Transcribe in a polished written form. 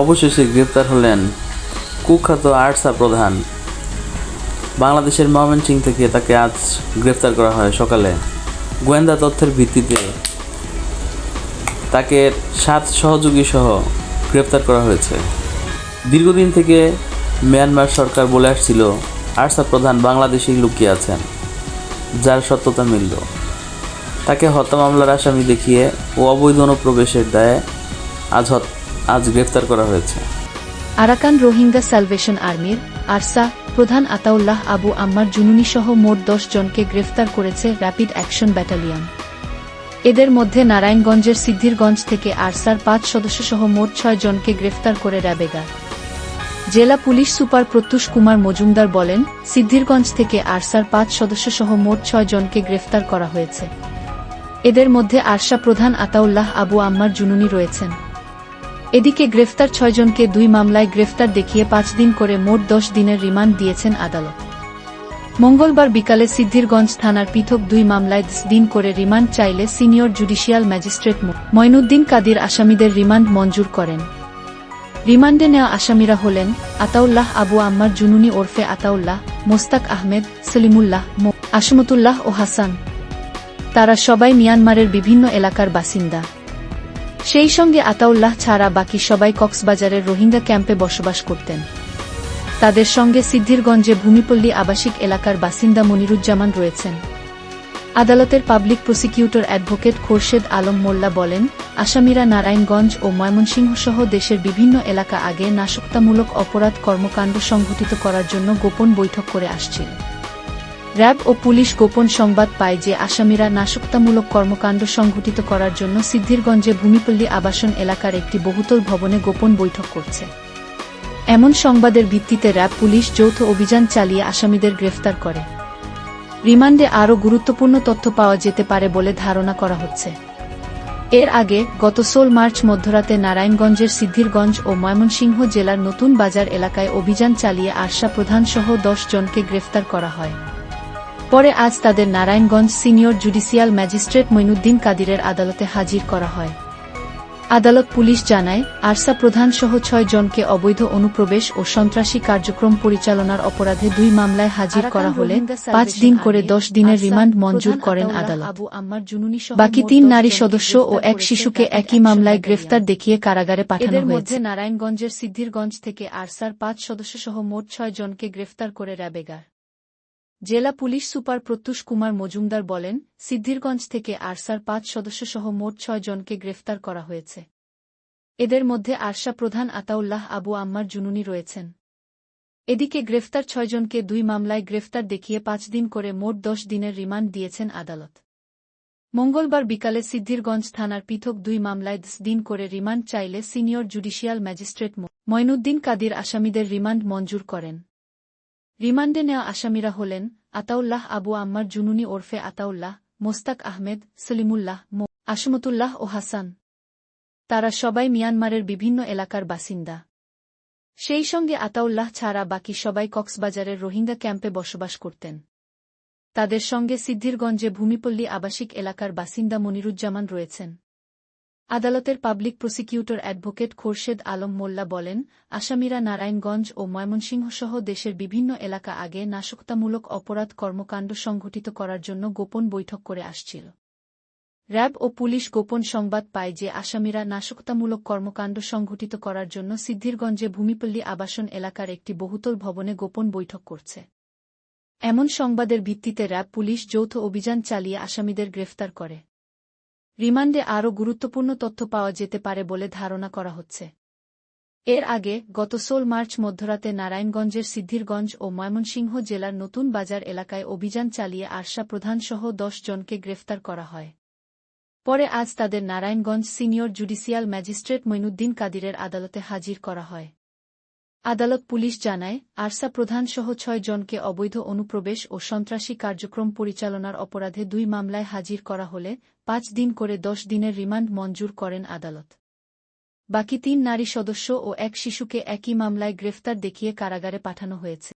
অবশেষে গ্রেপ্তার হলেন কুখ্যাত আরসা প্রধান। বাংলাদেশের ময়মনসিংহ থেকে তাকে আজ গ্রেপ্তার করা হয় সকালে। গোয়েন্দা তথ্যের ভিত্তিতে তাকে 7 সহযোগী সহ গ্রেপ্তার করা হয়েছে। দীর্ঘদিন থেকে মিয়ানমার সরকার বলে আসছিল আরসা প্রধান বাংলাদেশেই লুকিয়ে আছেন, যার সত্যতা মিলল। তাকে হত্যা মামলার আসামি দেখিয়ে ও অবৈধ অনুপ্রবেশের দায়ে আজ গ্রেপ্তার করা হয়েছে। আরাকান রোহিঙ্গা স্যালভেশন আর্মির আরসা প্রধান আতাউল্লাহ আবু আম্মার জুনুনি সহ মোট 10 জনকে গ্রেফতার করেছে র্যাপিড অ্যাকশন ব্যাটালিয়ন। এদের মধ্যে নারায়ণগঞ্জের সিদ্ধিরগঞ্জ থেকে আরসার 5 সদস্য সহ মোট 6 জনকে গ্রেফতার করে র্যাবেগার। জেলা পুলিশ সুপার প্রত্যুষ কুমার মজুমদার বলেন, সিদ্ধিরগঞ্জ থেকে আরসার 5 সদস্য সহ মোট 6 জনকে গ্রেফতার করা হয়েছে। এদের মধ্যে আরসা প্রধান আতাউল্লাহ আবু আম্মার জুনুনি রয়েছেন। এদিকে গ্রেফতার 6 জনকে 2 মামলায় গ্রেফতার দেখিয়ে 5 দিন করে মোট 10 দিনের রিমান্ড দিয়েছেন আদালত। মঙ্গলবার বিকালে সিদ্ধিরগঞ্জ থানার পৃথক 2 মামলায় 10 দিন করে রিমান্ড চাইলে senior judicial magistrate Moinuddin Kadir আসামিদের রিমান্ড মঞ্জুর করেন। রিমান্ডে নেওয়া আসামিরা হলেন আতাউল্লাহ আবু আম্মার জুনুনি ওরফে আতাউল্লাহ, মোস্তাক আহমেদ, সলিমুল্লাহ, আসমতুল্লাহ ও হাসান। তারা সবাই মিয়ানমারের বিভিন্ন এলাকার বাসিন্দা। সেই সঙ্গে আতাউল্লাহ ছাড়া বাকি সবাই কক্সবাজারের রোহিঙ্গা ক্যাম্পে বসবাস করতেন। তাদের সঙ্গে সিদ্ধিরগঞ্জে ভূমিপল্লী আবাসিক এলাকার বাসিন্দা মনিরুজ্জামান রয়েছেন। আদালতের public prosecutor advocate Khorshed Alam Molla বলেন, আসামিরা নারায়ণগঞ্জ ও ময়মনসিংহ সহ দেশের বিভিন্ন এলাকা আগে নাশকতামূলক অপরাধ কর্মকাণ্ড সংঘটিত করার জন্য গোপন বৈঠক করে আসছিল। র্যাব ও পুলিশ গোপন সংবাদ পায় যে আসামিরা নাশকতামূলক কর্মকাণ্ড সংঘটিত করার জন্য সিদ্ধিরগঞ্জে ভূমিপল্লী আবাসন এলাকার একটি বহুতল ভবনে গোপন বৈঠক করছে। এমন সংবাদের ভিত্তিতে র্যাব পুলিশ যৌথ অভিযান চালিয়ে আসামিদের গ্রেফতার করে। রিমান্ডে আরও গুরুত্বপূর্ণ তথ্য পাওয়া যেতে পারে বলে ধারণা করা হচ্ছে। এর আগে গত 16 মার্চ মধ্যরাতে নারায়ণগঞ্জের সিদ্ধিরগঞ্জ ও ময়মনসিংহ জেলার নতুন বাজার এলাকায় অভিযান চালিয়ে আরসা প্রধানসহ 10 জনকে গ্রেফতার করা হয়। পরে আজ তাদের Narayanganj senior judicial magistrate Moinuddin কাদিরের আদালতে হাজির করা হয়। আদালত পুলিশ জানায়, আরসা প্রধানসহ 6 জনকে অবৈধ অনুপ্রবেশ ও সন্ত্রাসী কার্যক্রম পরিচালনার অপরাধে 2 মামলায় হাজির করা হলে 5 দিন করে 10 দিনের রিমান্ড মঞ্জুর করেন আদালত। বাকি 3 নারী সদস্য ও 1 শিশুকে একই মামলায় গ্রেফতার দেখিয়ে কারাগারে পাঠানো হয়েছে। নারায়ণগঞ্জের সিদ্ধিরগঞ্জ থেকে আরসার 5 সদস্য সহ মোট 6 জনকে গ্রেফতার করে র্যাবেগার। জেলা পুলিশ সুপার প্রত্যুষ কুমার মজুমদার বলেন, সিদ্ধিরগঞ্জ থেকে আরসার 5 সদস্য সহ মোট 6 জনকে গ্রেফতার করা হয়েছে। এদের মধ্যে আরসা প্রধান আতাউল্লাহ আবু আম্মার জুনুনি রয়েছেন। এদিকে গ্রেফতার 6 জনকে 2 মামলায় গ্রেফতার দেখিয়ে 5 দিন করে মোট 10 দিনের রিমান্ড দিয়েছেন আদালত। মঙ্গলবার বিকালে সিদ্ধিরগঞ্জ থানার পৃথক 2 মামলায় 10 দিন করে রিমান্ড চাইলে senior judicial magistrate Moinuddin Kadir আসামিদের রিমান্ড মঞ্জুর করেন। রিমান্ডে নেওয়া আসামিরা হলেন আতাউল্লাহ আবু আম্মার জুনুনি ওরফে আতাউল্লাহ, মোস্তাক আহমেদ, সলিমুল্লাহ, আসমতুল্লাহ ও হাসান। তারা সবাই মিয়ানমারের বিভিন্ন এলাকার বাসিন্দা। সেই সঙ্গে আতাউল্লাহ ছাড়া বাকি সবাই কক্সবাজারের রোহিঙ্গা ক্যাম্পে বসবাস করতেন। তাদের সঙ্গে সিদ্ধিরগঞ্জে ভূমিপল্লী আবাসিক এলাকার বাসিন্দা মনিরুজ্জামান রয়েছেন। আদালতের public prosecutor advocate Khorshed Alam Molla বলেন, আসামিরা নারায়ণগঞ্জ ও ময়মনসিংহ সহ দেশের বিভিন্ন এলাকা আগে নাশকতামূলক অপরাধ কর্মকাণ্ড সংঘটিত করার জন্য গোপন বৈঠক করে আসছিল। র্যাব ও পুলিশ গোপন সংবাদ পায় যে আসামিরা নাশকতামূলক কর্মকাণ্ড সংঘটিত করার জন্য সিদ্ধিরগঞ্জে ভূমিপল্লী আবাসন এলাকার একটি বহুতল ভবনে গোপন বৈঠক করছে। এমন সংবাদের ভিত্তিতে র্যাব পুলিশ যৌথ অভিযান চালিয়ে আসামিদের গ্রেফতার করে। রিমান্ডে আরও গুরুত্বপূর্ণ তথ্য পাওয়া যেতে পারে বলে ধারণা করা হচ্ছে। এর আগে গত 16 মার্চ মধ্যরাতে নারায়ণগঞ্জের সিদ্ধিরগঞ্জ ও ময়মনসিংহ জেলার নতুন বাজার এলাকায় অভিযান চালিয়ে আরসা প্রধানসহ 10 জনকে গ্রেফতার করা হয়। পরে আজ তাদের Narayanganj senior judicial magistrate Moinuddin কাদিরের আদালতে হাজির করা হয়। আদালত পুলিশ জানায়, আরসা প্রধানসহ 6 জনকে অবৈধ অনুপ্রবেশ ও সন্ত্রাসী কার্যক্রম পরিচালনার অপরাধে 2 মামলায় হাজির করা হলে 5 দিন করে 10 দিনের রিমান্ড মঞ্জুর করেন আদালত। বাকি 3 নারী সদস্য ও 1 শিশুকে একই মামলায় গ্রেফতার দেখিয়ে কারাগারে পাঠানো হয়েছে।